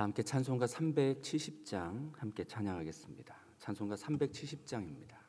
다 함께 찬송가 370장 함께 찬양하겠습니다. 찬송가 370장입니다.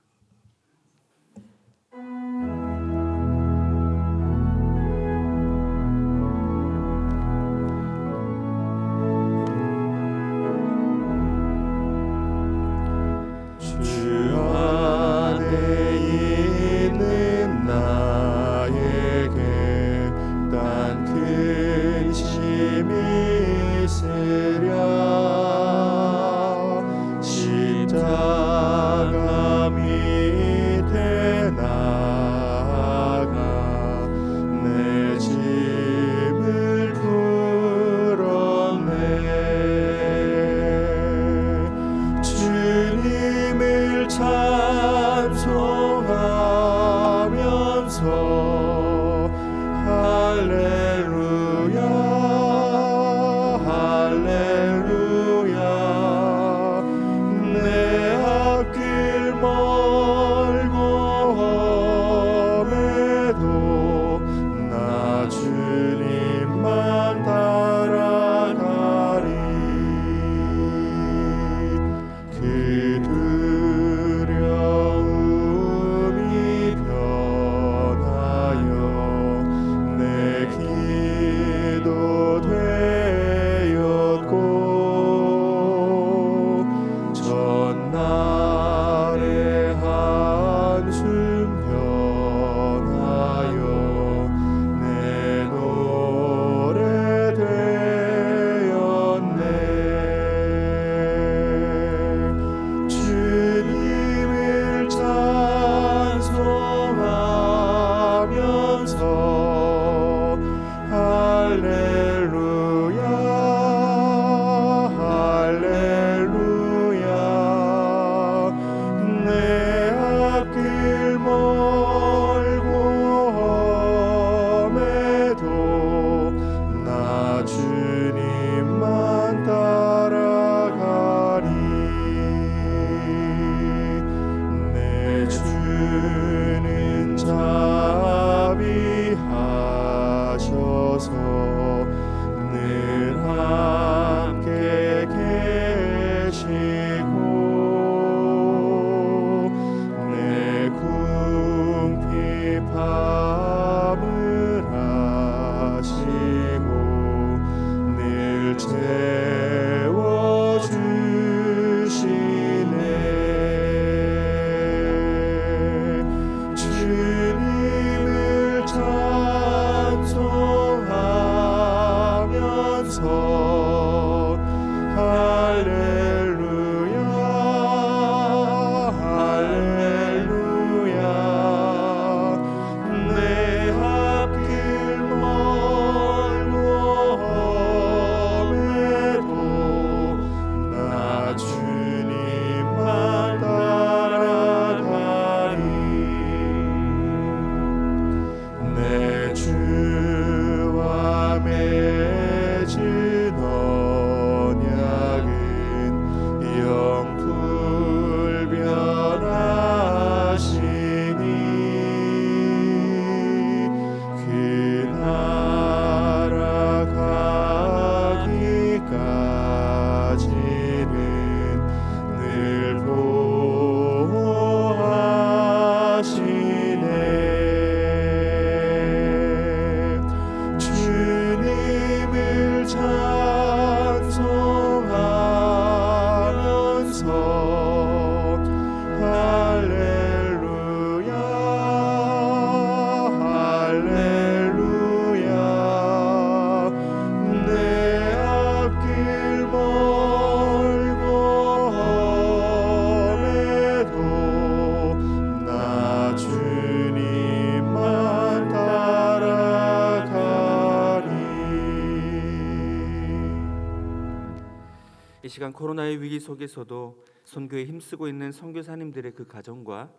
이 시간 코로나의 위기 속에서도 선교에 힘쓰고 있는 선교사님들의 그 가정과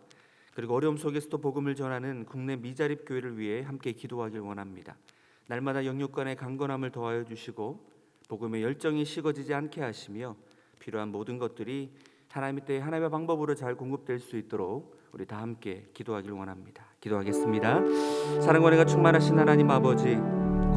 그리고 어려움 속에서도 복음을 전하는 국내 미자립 교회를 위해 함께 기도하길 원합니다. 날마다 영육간의 강건함을 더하여 주시고 복음의 열정이 식어지지 않게 하시며 필요한 모든 것들이 하나님의 때에 하나님의 방법으로 잘 공급될 수 있도록 우리 다 함께 기도하길 원합니다. 기도하겠습니다. 사랑과 은혜가 충만하신 하나님 아버지,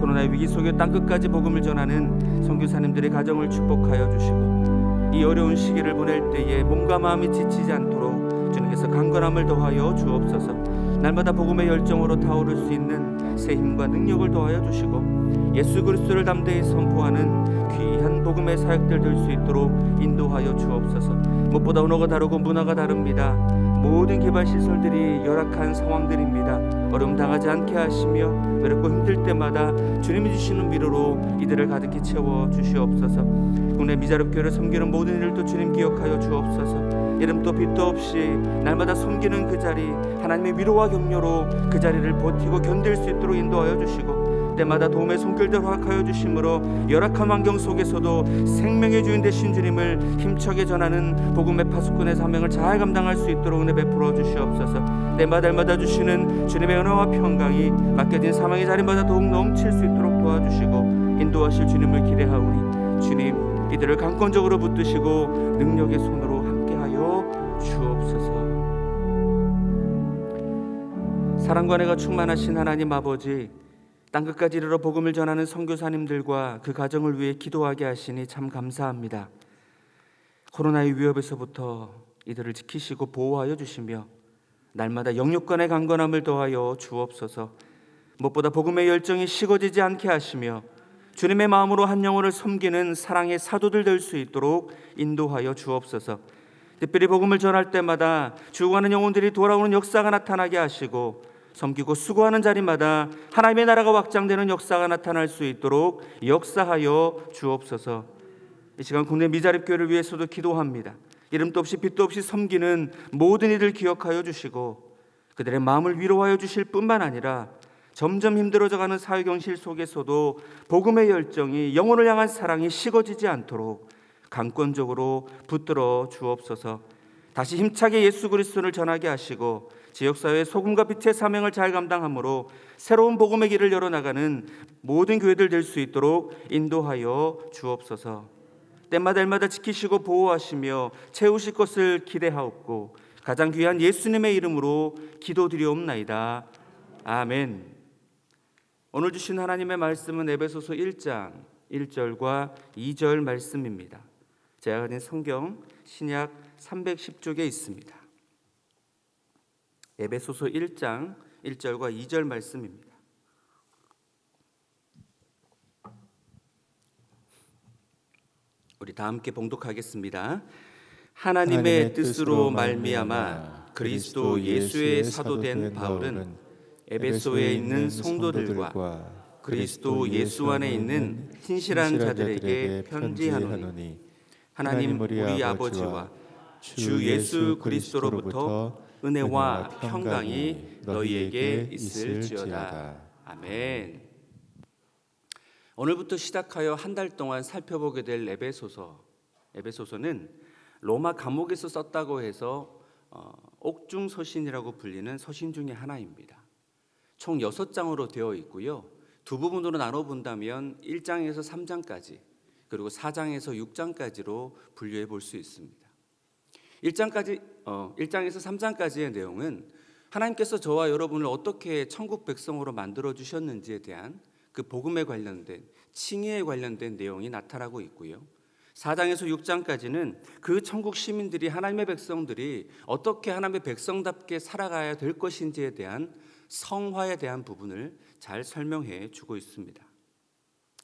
코로나 위기 속에 땅끝까지 복음을 전하는 선교사님들의 가정을 축복하여 주시고 이 어려운 시기를 보낼 때에 몸과 마음이 지치지 않도록 주님께서 강건함을 더하여 주옵소서. 날마다 복음의 열정으로 타오를 수 있는 새 힘과 능력을 더하여 주시고 예수 그리스도를 담대히 선포하는 귀한 복음의 사역들 될 수 있도록 인도하여 주옵소서. 무엇보다 언어가 다르고 문화가 다릅니다. 모든 개발 시설들이 열악한 상황들입니다. 어려움 당하지 않게 하시며 외롭고 힘들 때마다 주님이 주시는 위로로 이들을 가득히 채워 주시옵소서. 국내 미자립 교회를 섬기는 모든 일도 주님 기억하여 주옵소서. 이름도 빛도 없이 날마다 섬기는 그 자리, 하나님의 위로와 격려로 그 자리를 버티고 견딜 수 있도록 인도하여 주시고 때마다 도움의 손길들 허락하여 주심으로 열악한 환경 속에서도 생명의 주인 되신 주님을 힘차게 전하는 복음의 파수꾼의 사명을 잘 감당할 수 있도록 은혜 베풀어 주시옵소서. 때마다 주시는 주님의 은혜와 평강이 맡겨진 사명의 자리마다 더욱 넘칠 수 있도록 도와주시고 인도하실 주님을 기대하오니 주님 이들을 강권적으로 붙드시고 능력의 손으로 함께하여 주옵소서. 사랑과 은혜가 충만하신 하나님 아버지, 땅끝까지 이르러 복음을 전하는 선교사님들과 그 가정을 위해 기도하게 하시니 참 감사합니다. 코로나의 위협에서부터 이들을 지키시고 보호하여 주시며 날마다 영육간의 강건함을 더하여 주옵소서. 무엇보다 복음의 열정이 식어지지 않게 하시며 주님의 마음으로 한 영혼을 섬기는 사랑의 사도들 될 수 있도록 인도하여 주옵소서. 특별히 복음을 전할 때마다 죽어가는 영혼들이 돌아오는 역사가 나타나게 하시고 섬기고 수고하는 자리마다 하나님의 나라가 확장되는 역사가 나타날 수 있도록 역사하여 주옵소서. 이 시간 국내 미자립 교회를 위해서도 기도합니다. 이름도 없이 빛도 없이 섬기는 모든 이들 기억하여 주시고 그들의 마음을 위로하여 주실 뿐만 아니라 점점 힘들어져가는 사회경실 속에서도 복음의 열정이, 영혼을 향한 사랑이 식어지지 않도록 강권적으로 붙들어 주옵소서. 다시 힘차게 예수 그리스도를 전하게 하시고 지역사회의 소금과 빛의 사명을 잘 감당함으로 새로운 복음의 길을 열어나가는 모든 교회들 될 수 있도록 인도하여 주옵소서. 때마다 지키시고 보호하시며 채우실 것을 기대하옵고 가장 귀한 예수님의 이름으로 기도드리옵나이다. 아멘. 오늘 주신 하나님의 말씀은 에베소서 1장 1절과 2절 말씀입니다. 제가 가진 성경 신약 310쪽에 있습니다. 에베소서 1장 1절과 2절 말씀입니다. 우리 다 함께 봉독하겠습니다. 하나님의 뜻으로 말미암아 그리스도 예수의 사도된 바울은 에베소에 있는 성도들과 그리스도 예수 안에 있는 신실한 자들에게 편지하노니 하나님 우리 아버지와 주 예수 그리스도로부터 은혜와 평강이 너희에게 있을지어다. 아멘. 오늘부터 시작하여 한 달 동안 살펴보게 될 에베소서는 로마 감옥에서 썼다고 해서 옥중서신이라고 불리는 서신 중에 하나입니다. 총 6장으로 되어 있고요. 두 부분으로 나눠 본다면 1장에서 3장까지 그리고 4장에서 6장까지로 분류해 볼 수 있습니다. 1장에서 3장까지의 내용은 하나님께서 저와 여러분을 어떻게 천국 백성으로 만들어 주셨는지에 대한 그 복음에 관련된 칭의에 관련된 내용이 나타나고 있고요. 4장에서 6장까지는 그 천국 시민들이 하나님의 백성들이 어떻게 하나님의 백성답게 살아가야 될 것인지에 대한 성화에 대한 부분을 잘 설명해 주고 있습니다.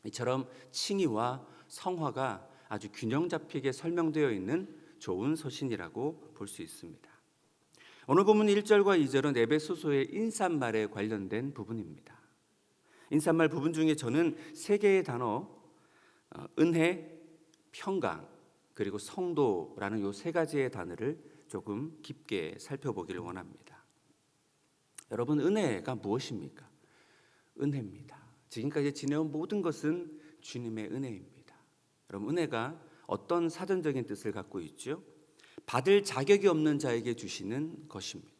이처럼 칭의와 성화가 아주 균형 잡히게 설명되어 있는 좋은 서신이라고 볼 수 있습니다. 오늘 본문 1절과 2절은 에베소서의 인사말에 관련된 부분입니다. 인사말 부분 중에 저는 3개의 단어 은혜, 평강, 그리고 성도라는 이 3가지의 단어를 조금 깊게 살펴보기를 원합니다. 여러분, 은혜가 무엇입니까? 은혜입니다. 지금까지 지내온 모든 것은 주님의 은혜입니다. 여러분, 은혜가 어떤 사전적인 뜻을 갖고 있죠? 받을 자격이 없는 자에게 주시는 것입니다.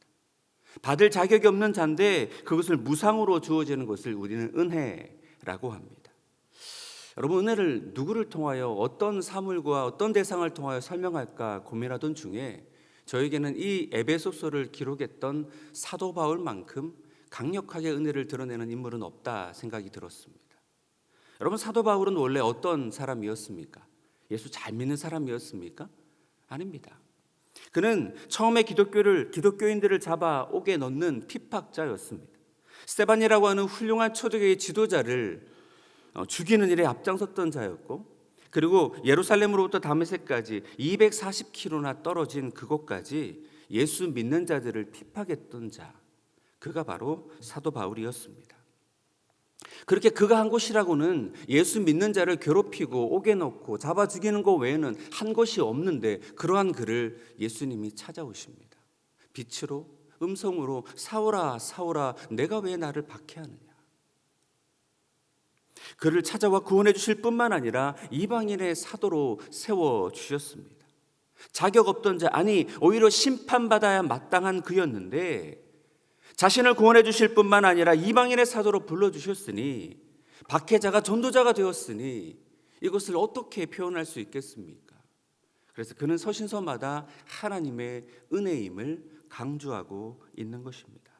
받을 자격이 없는 자인데 그것을 무상으로 주어지는 것을 우리는 은혜라고 합니다. 여러분, 은혜를 누구를 통하여 어떤 사물과 어떤 대상을 통하여 설명할까 고민하던 중에 저에게는 이 에베소서를 기록했던 사도 바울만큼 강력하게 은혜를 드러내는 인물은 없다 생각이 들었습니다. 여러분, 사도 바울은 원래 어떤 사람이었습니까? 예수 잘 믿는 사람이었습니까? 아닙니다. 그는 처음에 기독교인들을 잡아 옥에 넣는 핍박자였습니다. 스데반이라고 하는 훌륭한 초대교회 지도자를 죽이는 일에 앞장섰던 자였고, 그리고 예루살렘으로부터 다메섹까지 240km나 떨어진 그곳까지 예수 믿는 자들을 핍박했던 자, 그가 바로 사도 바울이었습니다. 그렇게 그가 한 곳이라고는 예수 믿는 자를 괴롭히고 옥에 넣고 잡아 죽이는 것 외에는 한 곳이 없는데, 그러한 그를 예수님이 찾아오십니다. 빛으로, 음성으로 사울아 사울아 내가 왜 나를 박해하느냐. 그를 찾아와 구원해 주실 뿐만 아니라 이방인의 사도로 세워주셨습니다. 자격 없던 자, 아니 오히려 심판받아야 마땅한 그였는데 자신을 구원해 주실 뿐만 아니라 이방인의 사도로 불러주셨으니, 박해자가 전도자가 되었으니 이것을 어떻게 표현할 수 있겠습니까? 그래서 그는 서신서마다 하나님의 은혜임을 강조하고 있는 것입니다.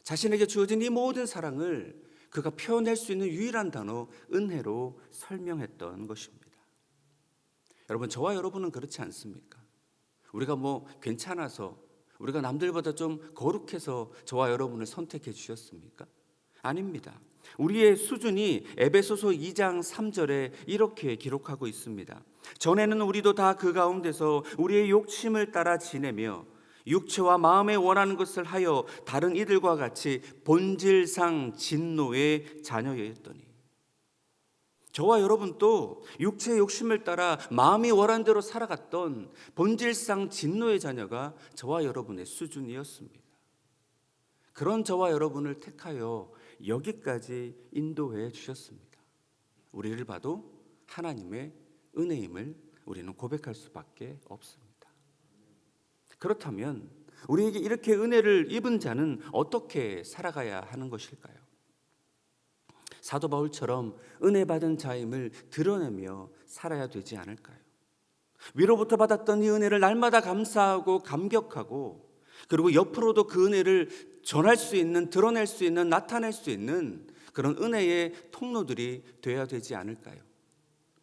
자신에게 주어진 이 모든 사랑을 그가 표현할 수 있는 유일한 단어 은혜로 설명했던 것입니다. 여러분, 저와 여러분은 그렇지 않습니까? 우리가 괜찮아서, 우리가 남들보다 좀 거룩해서 저와 여러분을 선택해 주셨습니까? 아닙니다. 우리의 수준이 에베소서 2장 3절에 이렇게 기록하고 있습니다. 전에는 우리도 다 그 가운데서 우리의 욕심을 따라 지내며 육체와 마음에 원하는 것을 하여 다른 이들과 같이 본질상 진노의 자녀였더니. 저와 여러분도 육체의 욕심을 따라 마음이 원하는 대로 살아갔던 본질상 진노의 자녀가 저와 여러분의 수준이었습니다. 그런 저와 여러분을 택하여 여기까지 인도해 주셨습니다. 우리를 봐도 하나님의 은혜임을 우리는 고백할 수밖에 없습니다. 그렇다면 우리에게 이렇게 은혜를 입은 자는 어떻게 살아가야 하는 것일까요? 사도 바울처럼 은혜 받은 자임을 드러내며 살아야 되지 않을까요? 위로부터 받았던 이 은혜를 날마다 감사하고 감격하고, 그리고 옆으로도 그 은혜를 전할 수 있는, 드러낼 수 있는, 나타낼 수 있는 그런 은혜의 통로들이 되어야 되지 않을까요?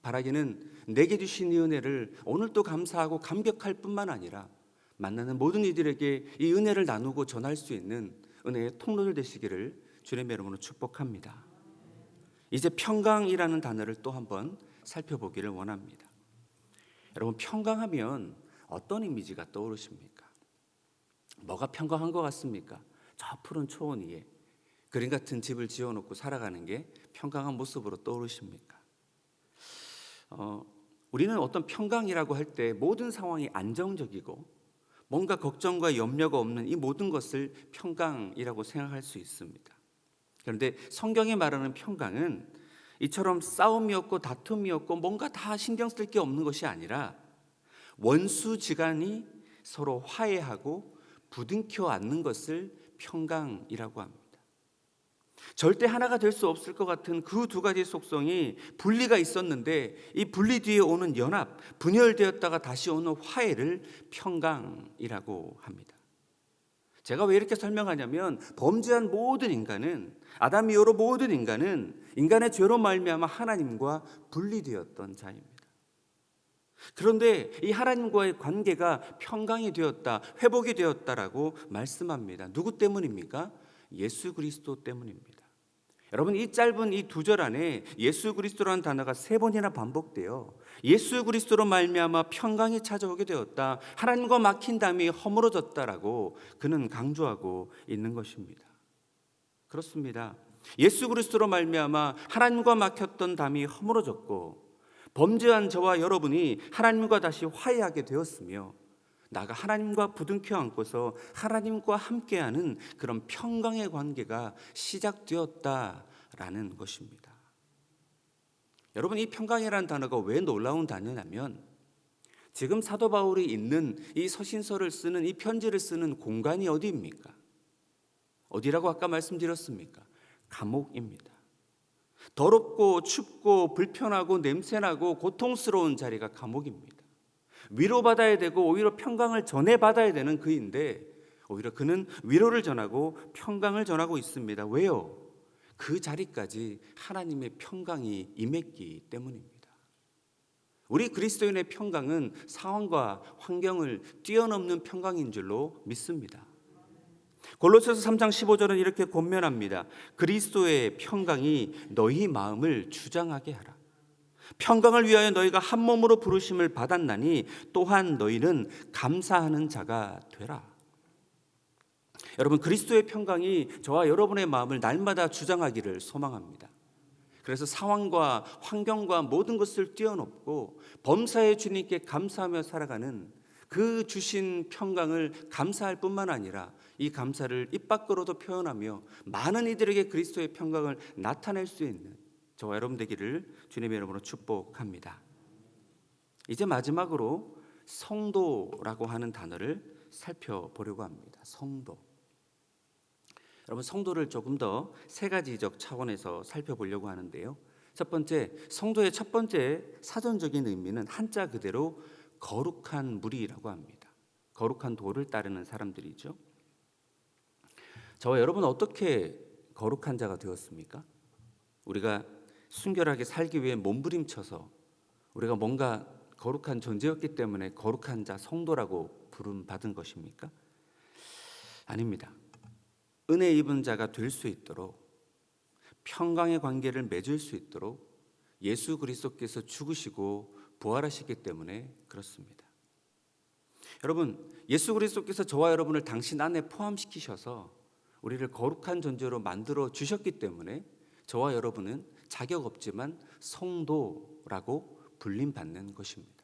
바라기는 내게 주신 이 은혜를 오늘도 감사하고 감격할 뿐만 아니라 만나는 모든 이들에게 이 은혜를 나누고 전할 수 있는 은혜의 통로들 되시기를 주님의 이름으로 축복합니다. 이제 평강이라는 단어를 또 한번 살펴보기를 원합니다. 여러분, 평강하면 어떤 이미지가 떠오르십니까? 뭐가 평강한 것 같습니까? 저 푸른 초원 위에 그림 같은 집을 지어놓고 살아가는 게 평강한 모습으로 떠오르십니까? 우리는 어떤 평강이라고 할 때 모든 상황이 안정적이고 뭔가 걱정과 염려가 없는 이 모든 것을 평강이라고 생각할 수 있습니다. 그런데 성경이 말하는 평강은 이처럼 싸움이 없고 다툼이 없고 뭔가 다 신경 쓸 게 없는 것이 아니라 원수지간이 서로 화해하고 부둥켜 안는 것을 평강이라고 합니다. 절대 하나가 될 수 없을 것 같은 그 두 가지 속성이 분리가 있었는데, 이 분리 뒤에 오는 연합, 분열되었다가 다시 오는 화해를 평강이라고 합니다. 제가 왜 이렇게 설명하냐면, 범죄한 모든 인간은, 아담 이후로 모든 인간은 인간의 죄로 말미암아 하나님과 분리되었던 자입니다. 그런데 이 하나님과의 관계가 평강이 되었다, 회복이 되었다라고 말씀합니다. 누구 때문입니까? 예수 그리스도 때문입니다. 여러분, 이 짧은 이 두 절 안에 예수 그리스도라는 단어가 3번이나 반복되어 예수 그리스도로 말미암아 평강이 찾아오게 되었다, 하나님과 막힌 담이 허물어졌다라고 그는 강조하고 있는 것입니다. 그렇습니다. 예수 그리스도로 말미암아 하나님과 막혔던 담이 허물어졌고, 범죄한 저와 여러분이 하나님과 다시 화해하게 되었으며, 나가 하나님과 부둥켜 안고서 하나님과 함께하는 그런 평강의 관계가 시작되었다라는 것입니다. 여러분, 이 평강이라는 단어가 왜 놀라운 단어냐면, 지금 사도 바울이 있는 이 서신서를 쓰는, 이 편지를 쓰는 공간이 어디입니까? 어디라고 아까 말씀드렸습니까? 감옥입니다. 더럽고 춥고 불편하고 냄새나고 고통스러운 자리가 감옥입니다. 위로받아야 되고 오히려 평강을 전해받아야 되는 그인데, 오히려 그는 위로를 전하고 평강을 전하고 있습니다. 왜요? 그 자리까지 하나님의 평강이 임했기 때문입니다. 우리 그리스도인의 평강은 상황과 환경을 뛰어넘는 평강인 줄로 믿습니다. 골로새서 3장 15절은 이렇게 권면합니다. 그리스도의 평강이 너희 마음을 주장하게 하라. 평강을 위하여 너희가 한 몸으로 부르심을 받았나니 또한 너희는 감사하는 자가 되라. 여러분, 그리스도의 평강이 저와 여러분의 마음을 날마다 주장하기를 소망합니다. 그래서 상황과 환경과 모든 것을 뛰어넘고 범사의 주님께 감사하며 살아가는 그 주신 평강을 감사할 뿐만 아니라 이 감사를 입 밖으로도 표현하며 많은 이들에게 그리스도의 평강을 나타낼 수 있는 저와 여러분 되기를 주님의 이름으로 축복합니다. 이제 마지막으로 성도라고 하는 단어를 살펴보려고 합니다. 성도. 여러분, 성도를 조금 더 세 가지적 차원에서 살펴보려고 하는데요. 첫 번째, 성도의 첫 번째 사전적인 의미는 한자 그대로 거룩한 무리라고 합니다. 거룩한 도를 따르는 사람들이죠. 저와 여러분은 어떻게 거룩한 자가 되었습니까? 우리가 순결하게 살기 위해 몸부림쳐서 우리가 뭔가 거룩한 존재였기 때문에 거룩한 자, 성도라고 부름받은 것입니까? 아닙니다. 은혜 입은 자가 될 수 있도록 평강의 관계를 맺을 수 있도록 예수 그리스도께서 죽으시고 부활하시기 때문에 그렇습니다. 여러분, 예수 그리스도께서 저와 여러분을 당신 안에 포함시키셔서 우리를 거룩한 존재로 만들어 주셨기 때문에 저와 여러분은 자격 없지만 성도라고 불림받는 것입니다.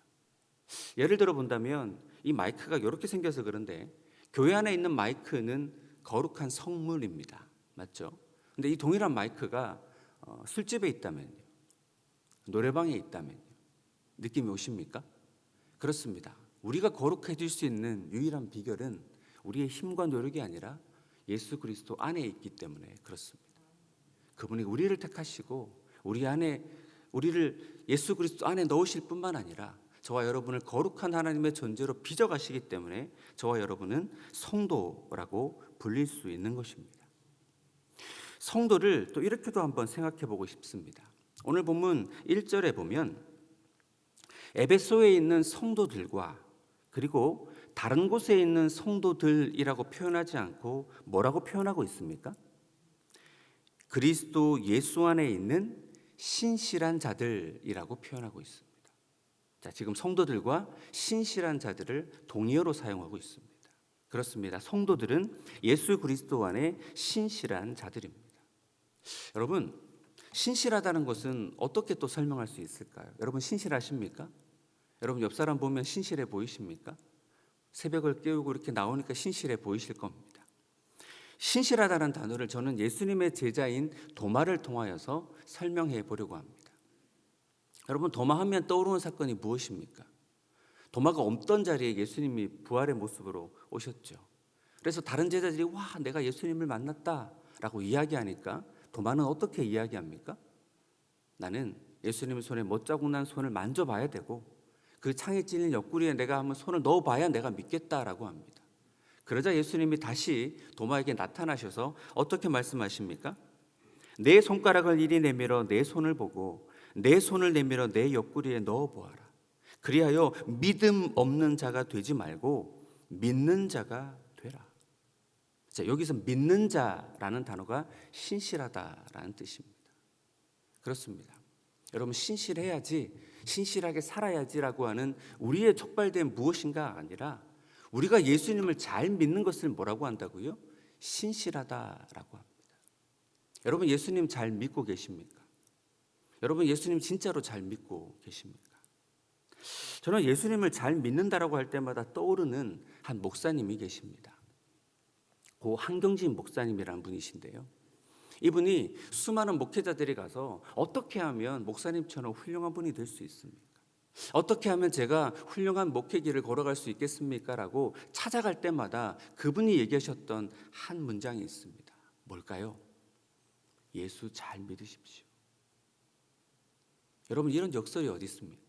예를 들어 본다면 이 마이크가 이렇게 생겨서 그런데 교회 안에 있는 마이크는 거룩한 성물입니다. 맞죠? 근데 이 동일한 마이크가 술집에 있다면요, 노래방에 있다면요, 느낌이 오십니까? 그렇습니다. 우리가 거룩해질 수 있는 유일한 비결은 우리의 힘과 노력이 아니라 예수 그리스도 안에 있기 때문에 그렇습니다. 그분이 우리를 택하시고 우리를 예수 그리스도 안에 넣으실 뿐만 아니라 저와 여러분을 거룩한 하나님의 존재로 빚어가시기 때문에 저와 여러분은 성도라고 불릴 수 있는 것입니다. 성도를 또 이렇게도 한번 생각해 보고 싶습니다. 오늘 본문 1절에 보면 에베소에 있는 성도들과 그리고 다른 곳에 있는 성도들이라고 표현하지 않고 뭐라고 표현하고 있습니까? 그리스도 예수 안에 있는 신실한 자들이라고 표현하고 있습니다. 자, 지금 성도들과 신실한 자들을 동의어로 사용하고 있습니다. 그렇습니다. 성도들은 예수 그리스도 안에 신실한 자들입니다. 여러분, 신실하다는 것은 어떻게 또 설명할 수 있을까요? 여러분, 신실하십니까? 여러분, 옆 사람 보면 신실해 보이십니까? 새벽을 깨우고 이렇게 나오니까 신실해 보이실 겁니다. 신실하다는 단어를 저는 예수님의 제자인 도마를 통하여서 설명해 보려고 합니다. 여러분, 도마하면 떠오르는 사건이 무엇입니까? 도마가 없던 자리에 예수님이 부활의 모습으로 오셨죠. 그래서 다른 제자들이 와, 내가 예수님을 만났다라고 이야기하니까 도마는 어떻게 이야기합니까? 나는 예수님의 손에 못자국 난 손을 만져봐야 되고 그 창에 찔린 옆구리에 내가 한번 손을 넣어봐야 내가 믿겠다라고 합니다. 그러자 예수님이 다시 도마에게 나타나셔서 어떻게 말씀하십니까? 내 손가락을 이리 내밀어 내 손을 보고 내 손을 내밀어 내 옆구리에 넣어보아라. 그리하여 믿음 없는 자가 되지 말고 믿는 자가 되라. 자, 여기서 믿는 자라는 단어가 신실하다라는 뜻입니다. 그렇습니다. 여러분, 신실해야지, 신실하게 살아야지라고 하는 우리의 촉발된 무엇인가 아니라 우리가 예수님을 잘 믿는 것을 뭐라고 한다고요? 신실하다라고 합니다. 여러분, 예수님 잘 믿고 계십니까? 여러분, 예수님 진짜로 잘 믿고 계십니까? 저는 예수님을 잘 믿는다라고 할 때마다 떠오르는 한 목사님이 계십니다. 고 한경진 목사님이라는 분이신데요. 이분이 수많은 목회자들이 가서 어떻게 하면 목사님처럼 훌륭한 분이 될 수 있습니까? 어떻게 하면 제가 훌륭한 목회길을 걸어갈 수 있겠습니까? 라고 찾아갈 때마다 그분이 얘기하셨던 한 문장이 있습니다. 뭘까요? 예수 잘 믿으십시오. 여러분, 이런 역설이 어디 있습니까?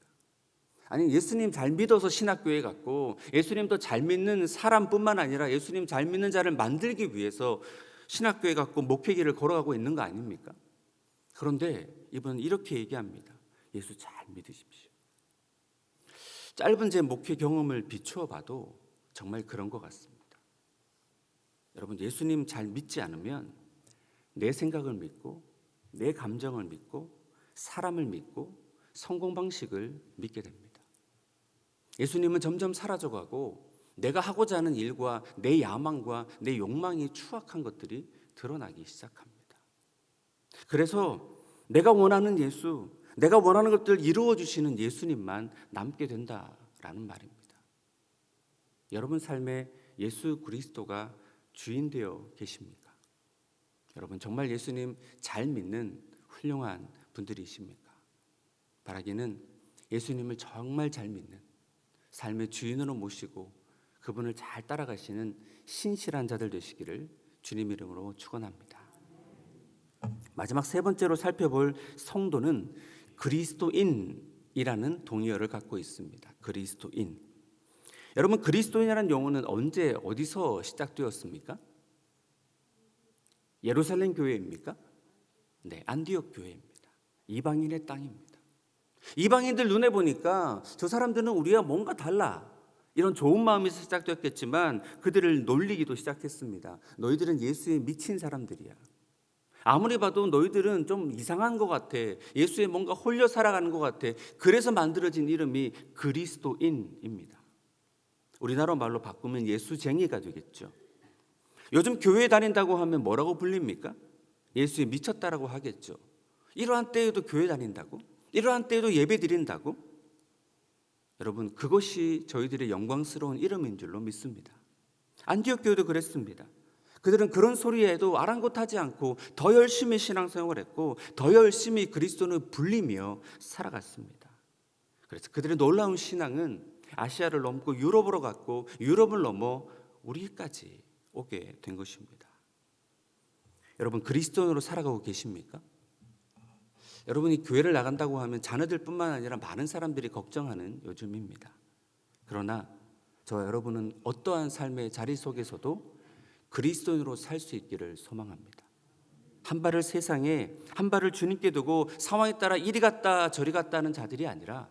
아니, 예수님 잘 믿어서 신학교에 갔고 예수님도 잘 믿는 사람뿐만 아니라 예수님 잘 믿는 자를 만들기 위해서 신학교에 갖고 목회길을 걸어가고 있는 거 아닙니까? 그런데 이분은 이렇게 얘기합니다. 예수 잘 믿으십시오. 짧은 제 목회 경험을 비추어 봐도 정말 그런 것 같습니다. 여러분, 예수님 잘 믿지 않으면 내 생각을 믿고 내 감정을 믿고 사람을 믿고 성공 방식을 믿게 됩니다. 예수님은 점점 사라져가고 내가 하고자 하는 일과 내 야망과 내 욕망이 추악한 것들이 드러나기 시작합니다. 그래서 내가 원하는 예수, 내가 원하는 것들을 이루어 주시는 예수님만 남게 된다라는 말입니다. 여러분 삶에 예수 그리스도가 주인 되어 계십니까? 여러분 정말 예수님 잘 믿는 훌륭한 분들이십니까? 바라기는 예수님을 정말 잘 믿는, 삶의 주인으로 모시고 그분을 잘 따라가시는 신실한 자들 되시기를 주님 이름으로 축원합니다. 마지막 세 번째로 살펴볼 성도는 그리스도인이라는 동의어를 갖고 있습니다. 그리스도인. 여러분, 그리스도인이라는 용어는 언제 어디서 시작되었습니까? 예루살렘 교회입니까? 네, 안디옥 교회입니다. 이방인의 땅입니다. 이방인들 눈에 보니까 저 사람들은 우리와 뭔가 달라, 이런 좋은 마음에서 시작되었겠지만 그들을 놀리기도 시작했습니다. 너희들은 예수에 미친 사람들이야. 아무리 봐도 너희들은 좀 이상한 것 같아. 예수에 뭔가 홀려 살아가는 것 같아. 그래서 만들어진 이름이 그리스도인입니다. 우리나라 말로 바꾸면 예수쟁이가 되겠죠. 요즘 교회 다닌다고 하면 뭐라고 불립니까? 예수에 미쳤다라고 하겠죠. 이러한 때에도 교회 다닌다고? 이러한 때에도 예배 드린다고? 여러분, 그것이 저희들의 영광스러운 이름인 줄로 믿습니다. 안디옥 교회도 그랬습니다. 그들은 그런 소리에도 아랑곳하지 않고 더 열심히 신앙생활을 했고 더 열심히 그리스도를 불리며 살아갔습니다. 그래서 그들의 놀라운 신앙은 아시아를 넘고 유럽으로 갔고 유럽을 넘어 우리까지 오게 된 것입니다. 여러분, 그리스도인으로 살아가고 계십니까? 여러분이 교회를 나간다고 하면 자녀들뿐만 아니라 많은 사람들이 걱정하는 요즘입니다. 그러나 저와 여러분은 어떠한 삶의 자리 속에서도 그리스도인으로 살 수 있기를 소망합니다. 한 발을 세상에, 한 발을 주님께 두고 상황에 따라 이리 갔다 저리 갔다 하는 자들이 아니라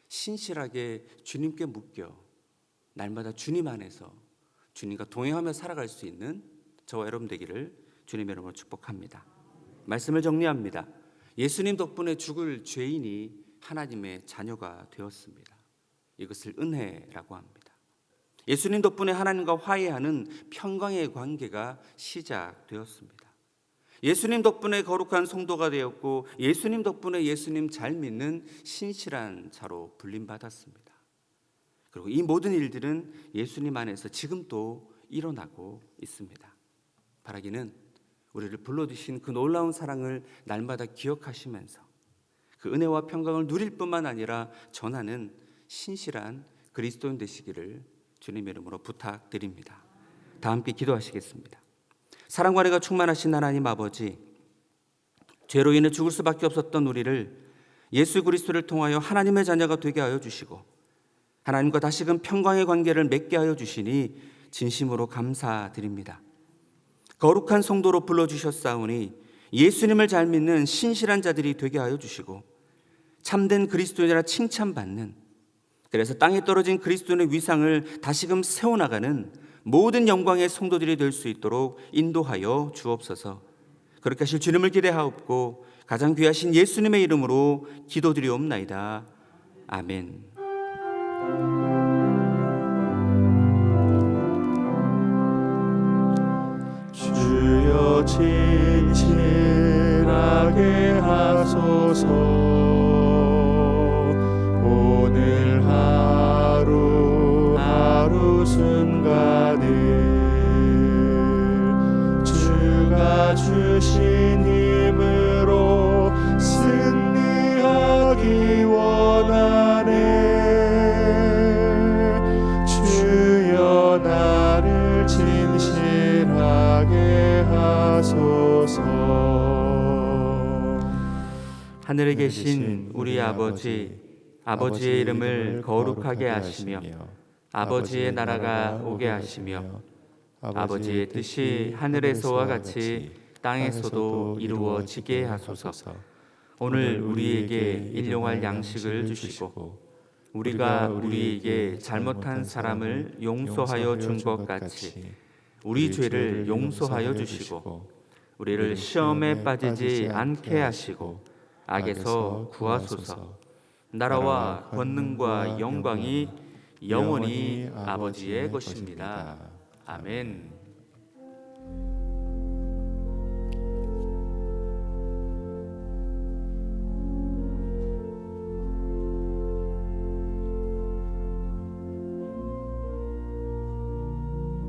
신실하게 주님께 묶여 날마다 주님 안에서 주님과 동행하며 살아갈 수 있는 저와 여러분 되기를 주님의 이름으로 축복합니다. 말씀을 정리합니다. 예수님 덕분에 죽을 죄인이 하나님의 자녀가 되었습니다. 이것을 은혜라고 합니다. 예수님 덕분에 하나님과 화해하는 평강의 관계가 시작되었습니다. 예수님 덕분에 거룩한 성도가 되었고 예수님 덕분에 예수님 잘 믿는 신실한 자로 불림받았습니다. 그리고 이 모든 일들은 예수님 안에서 지금도 일어나고 있습니다. 바라기는 우리를 불러주신 그 놀라운 사랑을 날마다 기억하시면서 그 은혜와 평강을 누릴 뿐만 아니라 전하는 신실한 그리스도인 되시기를 주님의 이름으로 부탁드립니다. 다 함께 기도하시겠습니다. 사랑과 은혜가 충만하신 하나님 아버지, 죄로 인해 죽을 수밖에 없었던 우리를 예수 그리스도를 통하여 하나님의 자녀가 되게 하여 주시고 하나님과 다시금 평강의 관계를 맺게 하여 주시니 진심으로 감사드립니다. 거룩한 성도로 불러주셨사오니 예수님을 잘 믿는 신실한 자들이 되게 하여 주시고 참된 그리스도인이라 칭찬받는, 그래서 땅에 떨어진 그리스도인의 위상을 다시금 세워나가는 모든 영광의 성도들이 될 수 있도록 인도하여 주옵소서. 그렇게 하실 주님을 기대하옵고 가장 귀하신 예수님의 이름으로 기도드리옵나이다. 아멘. 주여 진실하게 하소서. 오늘 하루 순간을 주가 주신 힘으로 승리하기 원하네. 주여 나를 진실하게 하소서. 하늘에 계신 우리 아버지의 이름을 거룩하게 하시며 아버지의 나라가 오게 하시며 아버지의 뜻이 하늘에서와 같이 땅에서도 이루어지게 하소서. 오늘 우리에게 일용할 양식을 주시고 우리가 우리에게 잘못한 사람을 용서하여 준 것 같이 우리 죄를 용서하여 주시고 우리를 시험에 빠지지 않게 하시고 악에서 구하소서. 나라와 권능과 영광이 영원히 아버지의 것입니다. 아멘.